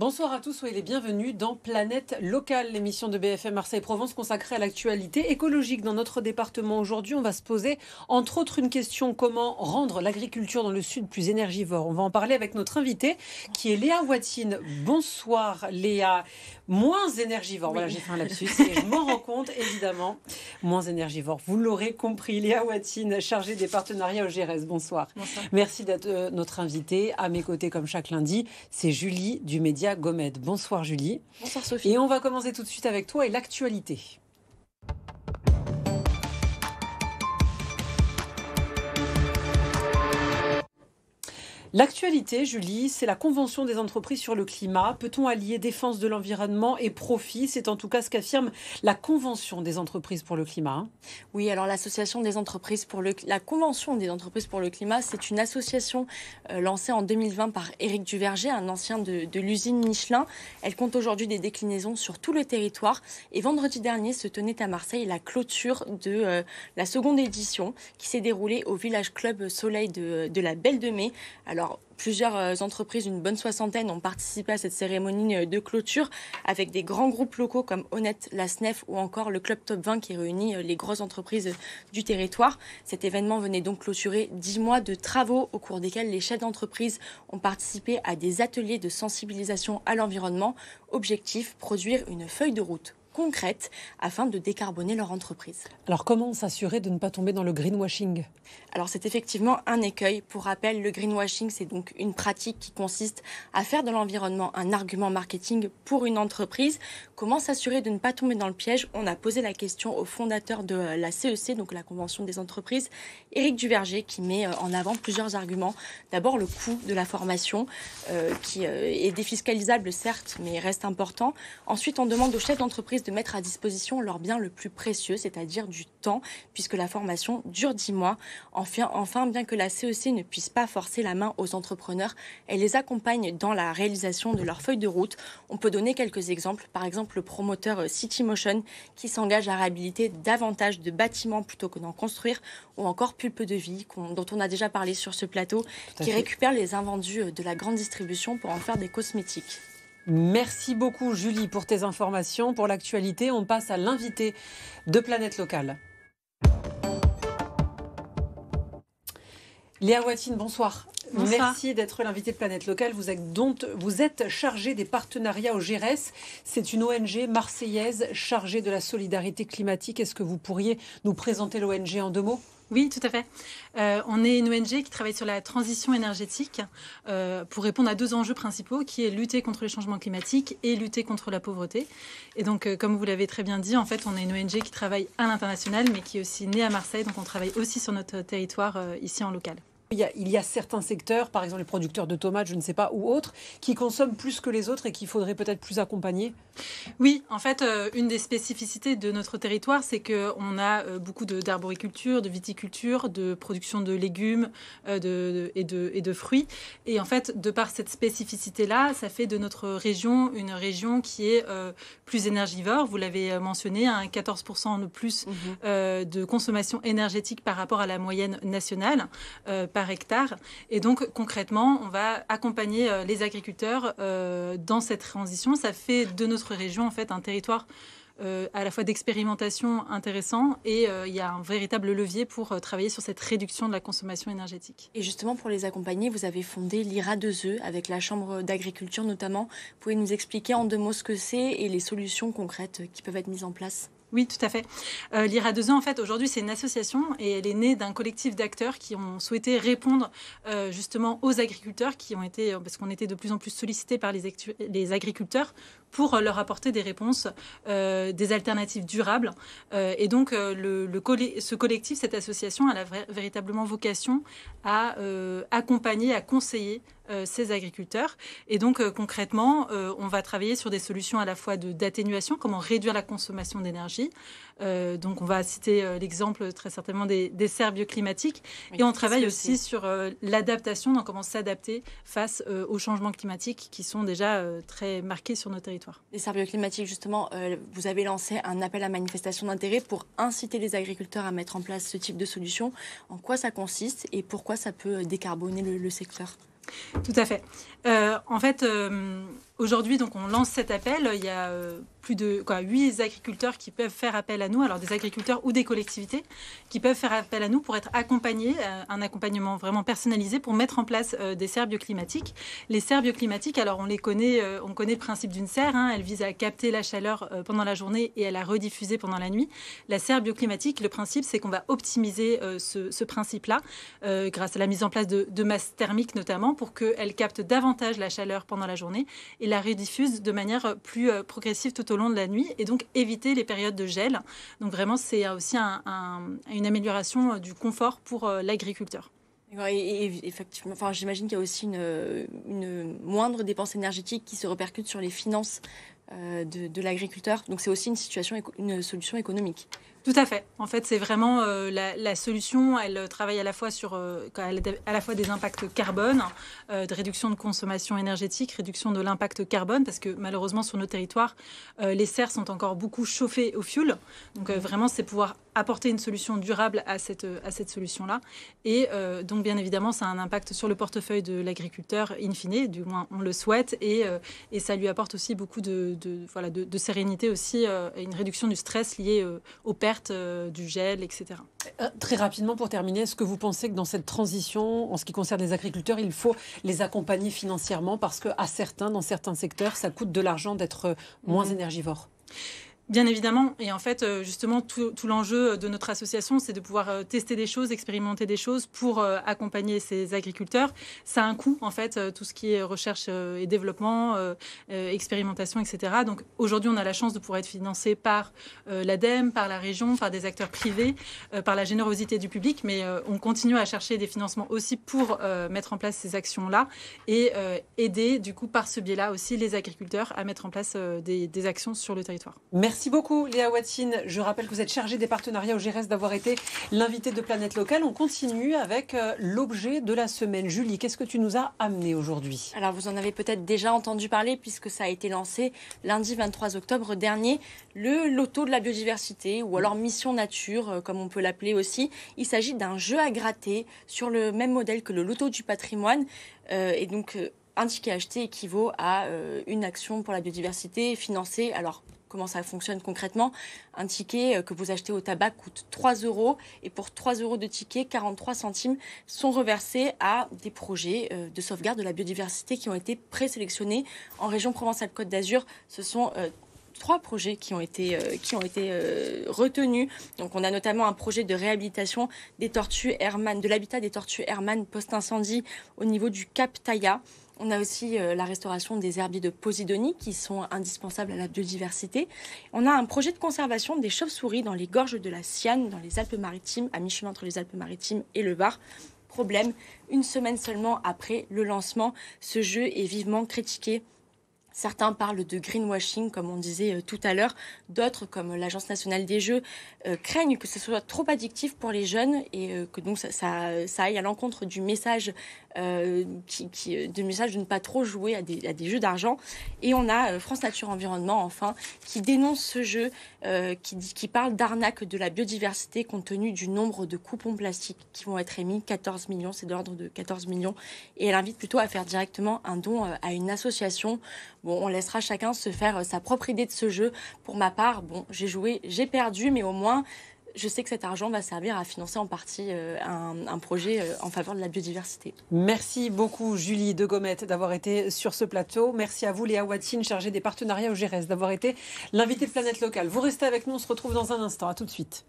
Bonsoir à tous, soyez les bienvenus dans Planète Locale, l'émission de BFM Marseille-Provence consacrée à l'actualité écologique dans notre département. Aujourd'hui, on va se poser entre autres une question: comment rendre l'agriculture dans le sud plus énergivore? On va en parler avec notre invitée qui est Léa Watine. Bonsoir Léa. Moins énergivore, voilà, j'ai fait un lapsus et je m'en rends compte évidemment. Moins énergivore, vous l'aurez compris. Léa Watine, chargée des partenariats au GRS. Bonsoir. Bonsoir. Merci d'être notre invitée. À mes côtés, comme chaque lundi, c'est Julie du Média Gomède. Bonsoir Julie. Bonsoir Sophie. Et on va commencer tout de suite avec toi et l'actualité. L'actualité, Julie, c'est la Convention des entreprises sur le climat. Peut-on allier défense de l'environnement et profit? C'est en tout cas ce qu'affirme la Convention des entreprises pour le climat. Oui, alors l'association des entreprises pour la Convention des entreprises pour le climat, c'est une association lancée en 2020 par Éric Duverger, un ancien de l'usine Michelin. Elle compte aujourd'hui des déclinaisons sur tout le territoire. Et vendredi dernier se tenait à Marseille la clôture de la seconde édition qui s'est déroulée au Village Club Soleil de la Belle de Mai. Alors, plusieurs entreprises, une bonne soixantaine, ont participé à cette cérémonie de clôture avec des grands groupes locaux comme Honnête, la SNEF ou encore le Club Top 20 qui réunit les grosses entreprises du territoire. Cet événement venait donc clôturer 10 mois de travaux au cours desquels les chefs d'entreprise ont participé à des ateliers de sensibilisation à l'environnement. Objectif, produire une feuille de route concrète afin de décarboner leur entreprise. Alors comment s'assurer de ne pas tomber dans le greenwashing? Alors c'est effectivement un écueil. Pour rappel, le greenwashing, c'est donc une pratique qui consiste à faire de l'environnement un argument marketing pour une entreprise. Comment s'assurer de ne pas tomber dans le piège? On a posé la question au fondateur de la CEC, donc la Convention des entreprises, Éric Duverger, qui met en avant plusieurs arguments. D'abord le coût de la formation, qui est défiscalisable certes, mais reste important. Ensuite, on demande aux chefs d'entreprise de mettre à disposition leur bien le plus précieux, c'est-à-dire du temps, puisque la formation dure 10 mois. Enfin, bien que la CEC ne puisse pas forcer la main aux entrepreneurs, elle les accompagne dans la réalisation de leur feuille de route. On peut donner quelques exemples. Par exemple, le promoteur Citymotion qui s'engage à réhabiliter davantage de bâtiments plutôt que d'en construire, ou encore Pulpe de Vie, dont on a déjà parlé sur ce plateau, qui récupère les invendus de la grande distribution pour en faire des cosmétiques. Merci beaucoup Julie pour tes informations. Pour l'actualité, on passe à l'invité de Planète Locale. Léa Watine, bonsoir. Bonsoir. Merci d'être l'invité de Planète Locale. Vous êtes chargée des partenariats au GRS. C'est une ONG marseillaise chargée de la solidarité climatique. Est-ce que vous pourriez nous présenter l'ONG en 2 mots ? Oui, tout à fait. On est une ONG qui travaille sur la transition énergétique pour répondre à 2 enjeux principaux, qui est lutter contre les changements climatiques et lutter contre la pauvreté. Et donc, comme vous l'avez très bien dit, en fait, on est une ONG qui travaille à l'international, mais qui est aussi née à Marseille. Donc, on travaille aussi sur notre territoire ici en local. Il y a certains secteurs, par exemple les producteurs de tomates, je ne sais pas, ou autres, qui consomment plus que les autres et qu'il faudrait peut-être plus accompagner. Oui, en fait, une des spécificités de notre territoire, c'est qu'on a beaucoup d'arboriculture, de viticulture, de production de légumes et de fruits. Et en fait, de par cette spécificité-là, ça fait de notre région une région qui est plus énergivore. Vous l'avez mentionné, 14% de plus de consommation énergétique par rapport à la moyenne nationale par hectare. Et donc, concrètement, on va accompagner les agriculteurs dans cette transition. Ça fait de notre région, en fait, un territoire à la fois d'expérimentation intéressant et il y a un véritable levier pour travailler sur cette réduction de la consommation énergétique. Et justement, pour les accompagner, vous avez fondé l'IRA2E avec la Chambre d'agriculture notamment. Vous pouvez nous expliquer en 2 mots ce que c'est et les solutions concrètes qui peuvent être mises en place? Oui, tout à fait. L'IRA2E, en fait, aujourd'hui, c'est une association et elle est née d'un collectif d'acteurs qui ont souhaité répondre justement aux agriculteurs qui ont été, parce qu'on était de plus en plus sollicités par les agriculteurs pour leur apporter des réponses, des alternatives durables. Et donc, ce collectif, cette association, elle a véritablement vocation à accompagner, à conseiller ces agriculteurs. Et donc, concrètement, on va travailler sur des solutions à la fois d'atténuation, comment réduire la consommation d'énergie. Donc, on va citer l'exemple très certainement des serres bioclimatiques. Oui, et on travaille aussi sur l'adaptation, donc comment s'adapter face aux changements climatiques qui sont déjà très marqués sur nos territoires. Les serres bioclimatiques, justement, vous avez lancé un appel à manifestation d'intérêt pour inciter les agriculteurs à mettre en place ce type de solution. En quoi ça consiste et pourquoi ça peut décarboner le secteur ? Tout à fait. En fait, Aujourd'hui, donc, on lance cet appel. Il y a plus de 8 agriculteurs qui peuvent faire appel à nous, alors des agriculteurs ou des collectivités qui peuvent faire appel à nous pour être accompagnés, un accompagnement vraiment personnalisé pour mettre en place des serres bioclimatiques. Les serres bioclimatiques, alors on connaît le principe d'une serre, elle vise à capter la chaleur pendant la journée et à la rediffuser pendant la nuit. La serre bioclimatique, le principe, c'est qu'on va optimiser ce principe-là grâce à la mise en place de masses thermiques notamment pour qu'elle capte davantage la chaleur pendant la journée et la rediffuse de manière plus progressive tout au long de la nuit et donc éviter les périodes de gel. Donc vraiment, c'est aussi une amélioration du confort pour l'agriculteur. Et effectivement, j'imagine qu'il y a aussi une moindre dépense énergétique qui se répercute sur les finances de l'agriculteur. Donc c'est aussi une solution économique. Tout à fait. En fait, c'est vraiment la solution. Elle travaille à la fois sur à la fois des impacts carbone, de réduction de consommation énergétique, réduction de l'impact carbone, parce que malheureusement sur nos territoires, les serres sont encore beaucoup chauffées au fioul. Donc vraiment, c'est pouvoir apporter une solution durable à cette solution-là. Et donc, bien évidemment, ça a un impact sur le portefeuille de l'agriculteur in fine, du moins on le souhaite, et ça lui apporte aussi beaucoup de sérénité aussi, et une réduction du stress lié aux pertes du gel, etc. Très rapidement, pour terminer, est-ce que vous pensez que dans cette transition, en ce qui concerne les agriculteurs, il faut les accompagner financièrement parce qu'à dans certains secteurs, ça coûte de l'argent d'être moins énergivore? Bien évidemment, et en fait, justement, tout l'enjeu de notre association, c'est de pouvoir tester des choses, expérimenter des choses pour accompagner ces agriculteurs. Ça a un coût, en fait, tout ce qui est recherche et développement, expérimentation, etc. Donc aujourd'hui, on a la chance de pouvoir être financé par l'ADEME, par la région, par des acteurs privés, par la générosité du public, mais on continue à chercher des financements aussi pour mettre en place ces actions-là et aider, du coup, par ce biais-là aussi, les agriculteurs à mettre en place des actions sur le territoire. Merci beaucoup Léa Wattine. Je rappelle que vous êtes chargée des partenariats au GRS, d'avoir été l'invitée de Planète Locale. On continue avec l'objet de la semaine. Julie, qu'est-ce que tu nous as amené aujourd'hui? Alors vous en avez peut-être déjà entendu parler puisque ça a été lancé lundi 23 octobre dernier, le loto de la biodiversité ou alors Mission Nature comme on peut l'appeler aussi. Il s'agit d'un jeu à gratter sur le même modèle que le loto du patrimoine et donc un ticket acheté équivaut à une action pour la biodiversité financée. Alors comment ça fonctionne concrètement? Un ticket que vous achetez au tabac coûte 3 € et pour 3 € de ticket, 43 centimes sont reversés à des projets de sauvegarde de la biodiversité qui ont été présélectionnés en région Provence-Alpes-Côte d'Azur. Ce sont 3 projets qui ont été retenus. Donc, on a notamment un projet de réhabilitation des tortues Hermann, de l'habitat des tortues Hermann post-incendie au niveau du Cap Taïa. On a aussi la restauration des herbiers de Posidonie qui sont indispensables à la biodiversité. On a un projet de conservation des chauves-souris dans les gorges de la Siane, dans les Alpes-Maritimes, à mi-chemin entre les Alpes-Maritimes et le Var. Problème, une semaine seulement après le lancement, ce jeu est vivement critiqué. Certains parlent de greenwashing, comme on disait tout à l'heure. D'autres, comme l'Agence nationale des jeux, craignent que ce soit trop addictif pour les jeunes et que donc ça aille à l'encontre du message, de ne pas trop jouer à des jeux d'argent. Et on a France Nature Environnement, enfin, qui dénonce ce jeu, qui parle d'arnaque de la biodiversité compte tenu du nombre de coupons plastiques qui vont être émis, 14 millions, c'est de l'ordre de 14 millions. Et elle invite plutôt à faire directement un don à une association. Bon, on laissera chacun se faire sa propre idée de ce jeu. Pour ma part, bon, j'ai joué, j'ai perdu, mais au moins, je sais que cet argent va servir à financer en partie un projet en faveur de la biodiversité. Merci beaucoup Julie de Gommette d'avoir été sur ce plateau. Merci à vous Léa Wattine, chargée des partenariats au GRS, d'avoir été l'invitée de Planète Locale. Vous restez avec nous, on se retrouve dans un instant. À tout de suite.